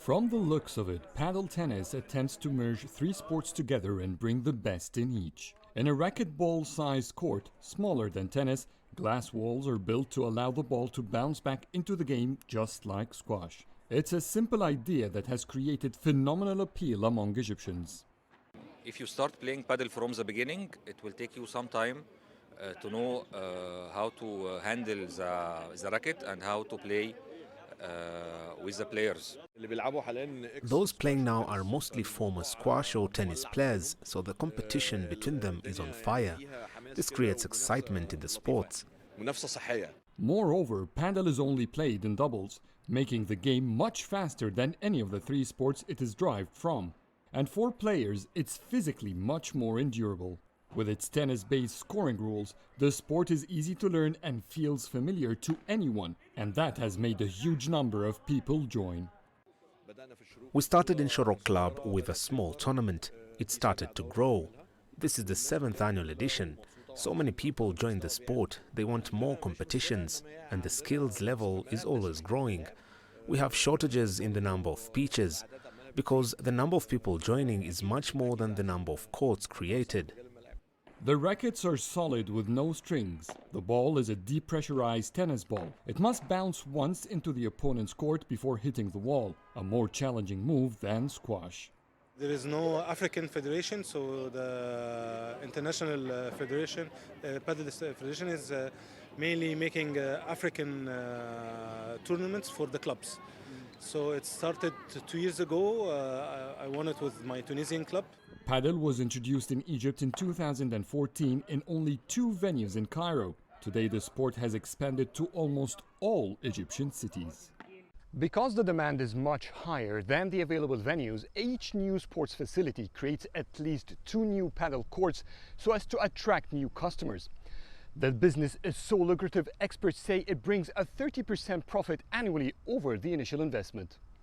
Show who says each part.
Speaker 1: From the looks of it, paddle tennis attempts to merge three sports together and bring the best in each. In a racquetball-sized court, smaller than tennis, glass walls are built to allow the ball to bounce back into the game just like squash. It's a simple idea that has created phenomenal appeal among Egyptians.
Speaker 2: If you start playing paddle from the beginning, it will take you some time to know how to handle the racket and how to play with the players.
Speaker 3: Those playing now are mostly former squash or tennis players, so the competition between them is on fire. This creates excitement in the sports.
Speaker 1: Moreover, paddle is only played in doubles, making the game much faster than any of the three sports it is derived from. And for players, it's physically much more endurable. With its tennis-based scoring rules, the sport is easy to learn and feels familiar to anyone, and that has made a huge number of people join.
Speaker 3: We started in Shorok Club with a small tournament. It started to grow. This is the 7th annual edition. So many people join the sport, they want more competitions, and the skills level is always growing. We have shortages in the number of pitches, because the number of people joining is much more than the number of courts created.
Speaker 1: The rackets are solid with no strings. The ball is a depressurized tennis ball. It must bounce once into the opponent's court before hitting the wall, a more challenging move than squash.
Speaker 4: There is no African federation, so the international federation, paddle federation, is mainly making African tournaments for the clubs. So it started 2 years ago. I won it with my Tunisian club.
Speaker 1: Paddle was introduced in Egypt in 2014 in only 2 venues in Cairo. Today the sport has expanded to almost all Egyptian cities.
Speaker 5: Because the demand is much higher than the available venues, each new sports facility creates at least 2 new paddle courts so as to attract new customers. The business is so lucrative, experts say it brings a 30% profit annually over the initial investment.